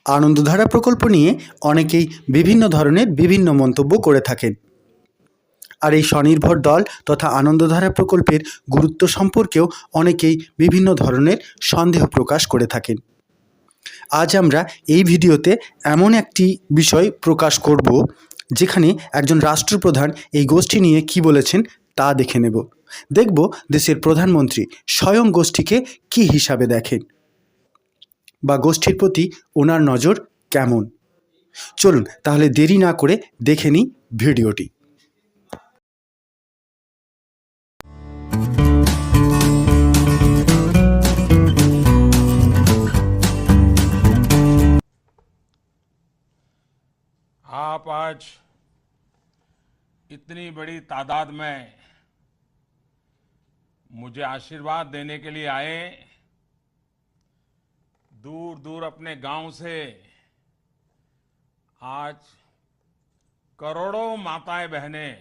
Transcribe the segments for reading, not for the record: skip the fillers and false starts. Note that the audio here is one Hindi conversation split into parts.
আনন্দধারা প্রকল্প নিয়ে অনেকেই বিভিন্ন ধরনের বিভিন্ন মন্তব্য করে থাকেন। আর এই স্বনির্ভর দল তথা আনন্দধারা প্রকল্পের গুরুত্ব সম্পর্কেও অনেকেই বিভিন্ন ধরনের সন্দেহ প্রকাশ করে থাকেন। আজ আমরা এই ভিডিওতে এমন একটি বিষয় প্রকাশ করব যেখানে একজন রাষ্ট্রপ্রধান এই গোষ্ঠী নিয়ে কী বলেছেন তা দেখে নেব। দেখব দেশের প্রধানমন্ত্রী স্বয়ং গোষ্ঠীকে কী হিসাবে দেখেন বা গোষ্ঠীর প্রতি ওনার নজর কেমন। চলুন তাহলে দেরি না করে দেখে নিই ভিডিওটি। आप आज इतनी बड़ी तादाद में मुझे आशीर्वाद देने के लिए आए। दूर दूर अपने गांव से आज करोड़ों माताएं बहनें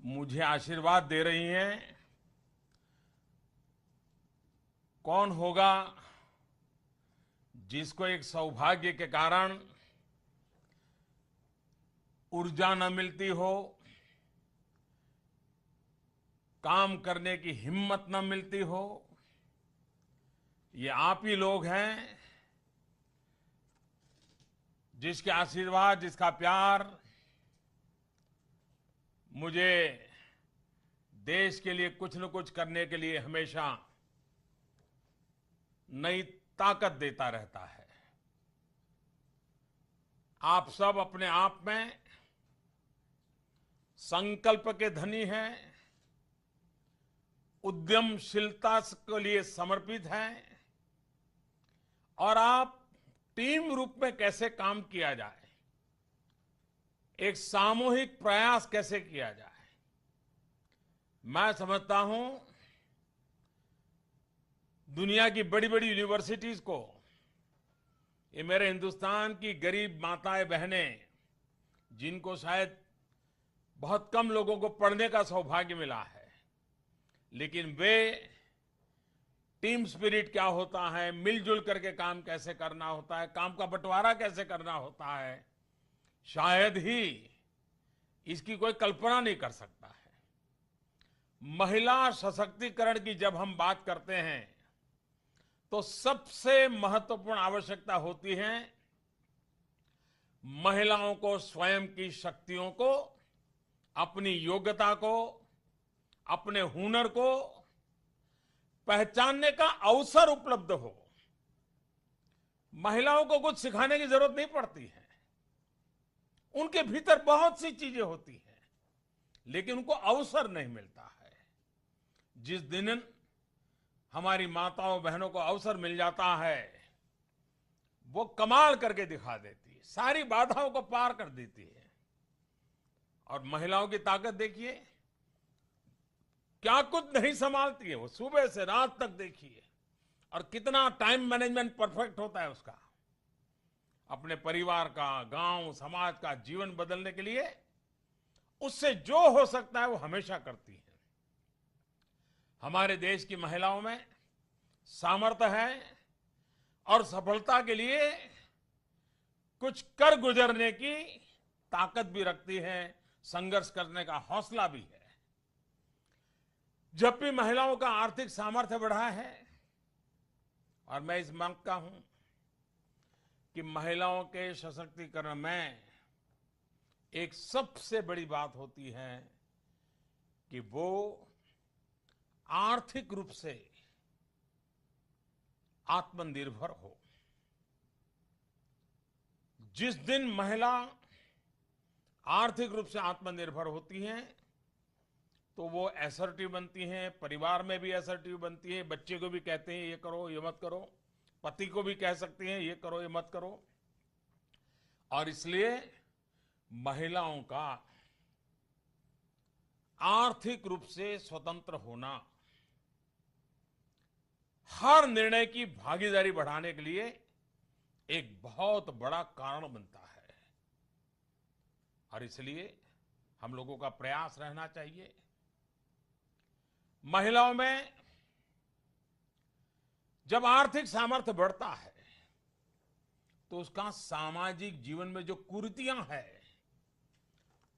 मुझे आशीर्वाद दे रही हैं। कौन होगा जिसको एक सौभाग्य के कारण ऊर्जा न मिलती हो, काम करने की हिम्मत न मिलती हो। ये आप ही लोग हैं जिसके आशीर्वाद, जिसका प्यार मुझे देश के लिए कुछ न कुछ करने के लिए हमेशा नई ताकत देता रहता है। आप सब अपने आप में संकल्प के धनी हैं, उद्यमशीलता के लिए समर्पित हैं और आप टीम रूप में कैसे काम किया जाए, एक सामूहिक प्रयास कैसे किया जाए। मैं समझता हूं दुनिया की बड़ी बड़ी यूनिवर्सिटीज को ये मेरे हिंदुस्तान की गरीब माताएं बहनें, जिनको शायद बहुत कम लोगों को पढ़ने का सौभाग्य मिला है, लेकिन वे टीम स्पिरिट क्या होता है, मिलजुल करके काम कैसे करना होता है, काम का बंटवारा कैसे करना होता है, शायद ही इसकी कोई कल्पना नहीं कर सकता है। महिला सशक्तिकरण की जब हम बात करते हैं तो सबसे महत्वपूर्ण आवश्यकता होती है महिलाओं को स्वयं की शक्तियों को, अपनी योग्यता को, अपने हुनर को पहचानने का अवसर उपलब्ध हो। महिलाओं को कुछ सिखाने की जरूरत नहीं पड़ती है, उनके भीतर बहुत सी चीजें होती हैं, लेकिन उनको अवसर नहीं मिलता है। जिस दिन हमारी माताओं बहनों को अवसर मिल जाता है, वो कमाल करके दिखा देती है, सारी बाधाओं को पार कर देती है। और महिलाओं की ताकत देखिए, क्या कुछ नहीं संभालती है वो, सुबह से रात तक देखिए, और कितना टाइम मैनेजमेंट परफेक्ट होता है उसका, अपने परिवार का, गांव समाज का जीवन बदलने के लिए उससे जो हो सकता है वो हमेशा करती है। हमारे देश की महिलाओं में सामर्थ्य है और सफलता के लिए कुछ कर गुजरने की ताकत भी रखती है, संघर्ष करने का हौसला भी है। जब भी महिलाओं का आर्थिक सामर्थ्य बढ़ा है, और मैं इस मांग का हूं कि महिलाओं के सशक्तिकरण में एक सबसे बड़ी बात होती है कि वो आर्थिक रूप से आत्मनिर्भर हो। जिस दिन महिला आर्थिक रूप से आत्मनिर्भर होती हैं तो वो असर्टिव बनती हैं, परिवार में भी असर्टिव बनती है, बच्चे को भी कहते हैं ये करो ये मत करो, पति को भी कह सकती हैं ये करो ये मत करो। और इसलिए महिलाओं का आर्थिक रूप से स्वतंत्र होना हर निर्णय की भागीदारी बढ़ाने के लिए एक बहुत बड़ा कारण बनता है। और इसलिए हम लोगों का प्रयास रहना चाहिए महिलाओं में जब आर्थिक सामर्थ्य बढ़ता है तो उसका सामाजिक जीवन में जो कुरीतियां हैं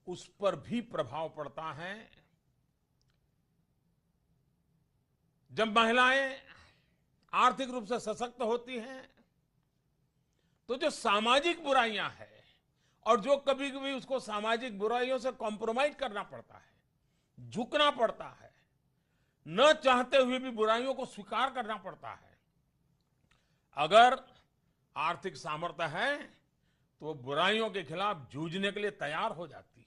उस पर भी प्रभाव पड़ता है। जब महिलाएं आर्थिक रूप से सशक्त होती हैं तो जो सामाजिक बुराइयां हैं और जो कभी कभी उसको सामाजिक बुराइयों से कॉम्प्रोमाइज करना पड़ता है, झुकना पड़ता है, न चाहते हुए भी बुराइयों को स्वीकार करना पड़ता है, अगर आर्थिक सामर्थ्य है तो वो बुराइयों के खिलाफ जूझने के लिए तैयार हो जाती है।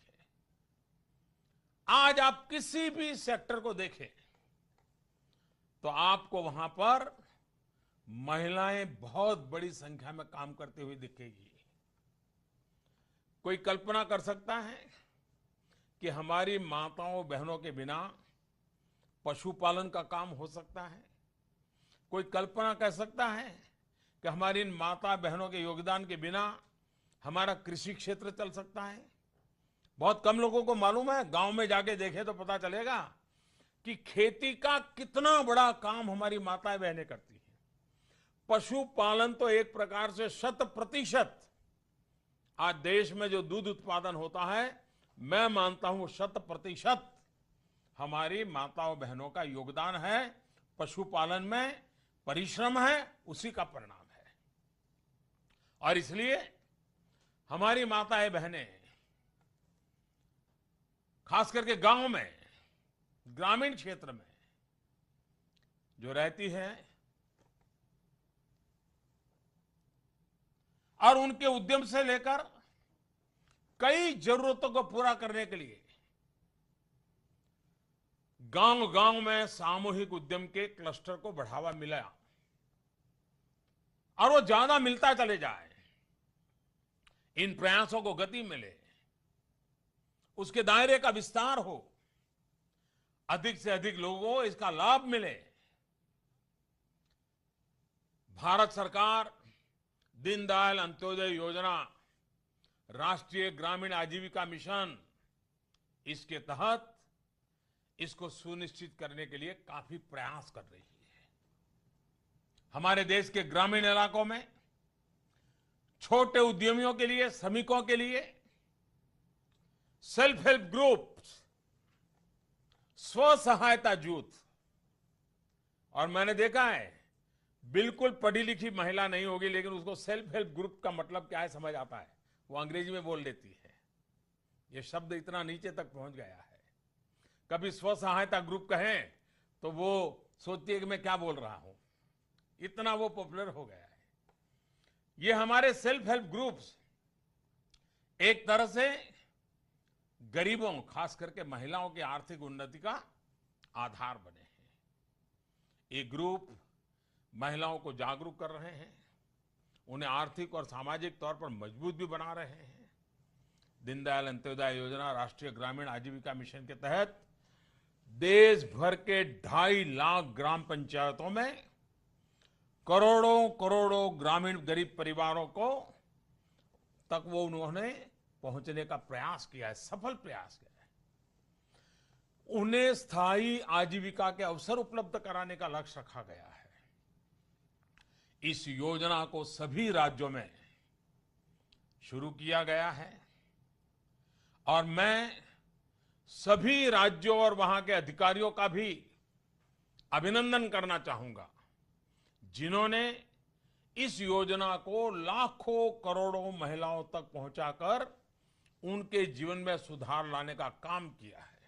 आज आप किसी भी सेक्टर को देखें तो आपको वहां पर महिलाएं बहुत बड़ी संख्या में काम करती हुई दिखेगी। कोई कल्पना कर सकता है कि हमारी माताओं बहनों के बिना पशुपालन का काम हो सकता है? कोई कल्पना कर सकता है कि हमारी इन माता बहनों के योगदान के बिना हमारा कृषि क्षेत्र चल सकता है? बहुत कम लोगों को मालूम है। गांव में जाके देखें तो पता चलेगा कि खेती का कितना बड़ा काम हमारी माताएं बहनें करती हैं। पशुपालन तो एक प्रकार से 100% आज देश में जो दूध उत्पादन होता है, मैं मानता हूं 100% हमारी माताओं बहनों का योगदान है। पशुपालन में परिश्रम है, उसी का परिणाम है। और इसलिए हमारी माताएं बहनें खास करके गांव में, ग्रामीण क्षेत्र में जो रहती है और उनके उद्यम से लेकर कई जरूरतों को पूरा करने के लिए गांव-गांव में सामूहिक उद्यम के क्लस्टर को बढ़ावा मिला और वो ज्यादा मिलता चले जाए, इन प्रयासों को गति मिले, उसके दायरे का विस्तार हो, अधिक से अधिक लोगों को इसका लाभ मिले। भारत सरकार दीनदयाल अंत्योदय योजना, राष्ट्रीय ग्रामीण आजीविका मिशन, इसके तहत इसको सुनिश्चित करने के लिए काफी प्रयास कर रही है। हमारे देश के ग्रामीण इलाकों में छोटे उद्यमियों के लिए, श्रमिकों के लिए सेल्फ हेल्प ग्रुप, स्व सहायता जूथ, और मैंने देखा है बिल्कुल पढ़ी लिखी महिला नहीं होगी लेकिन उसको सेल्फ हेल्प ग्रुप का मतलब क्या है समझ आता है, वो अंग्रेजी में बोल लेती है। ये शब्द इतना नीचे तक पहुंच गया है। कभी स्व सहायता ग्रुप कहें तो वो सोचती है कि मैं क्या बोल रहा हूं, इतना वो पॉपुलर हो गया है। ये हमारे सेल्फ हेल्प ग्रुप्स एक तरह से गरीबों, खास करके महिलाओं की आर्थिक उन्नति का आधार बने हैं। ये ग्रुप महिलाओं को जागरूक कर रहे हैं, उन्हें आर्थिक और सामाजिक तौर पर मजबूत भी बना रहे हैं। दीनदयाल अंत्योदय योजना, राष्ट्रीय ग्रामीण आजीविका मिशन के तहत देश भर के 2.5 लाख ग्राम पंचायतों में करोड़ों करोड़ों ग्रामीण गरीब परिवारों को तक वो उन्होंने पहुंचने का प्रयास किया है, सफल प्रयास किया है। उन्हें स्थायी आजीविका के अवसर उपलब्ध कराने का लक्ष्य रखा गया है। इस योजना को सभी राज्यों में शुरू किया गया है और मैं सभी राज्यों और वहां के अधिकारियों का भी अभिनंदन करना चाहूंगा जिन्होंने इस योजना को लाखों करोड़ों महिलाओं तक पहुंचाकर उनके जीवन में सुधार लाने का काम किया है।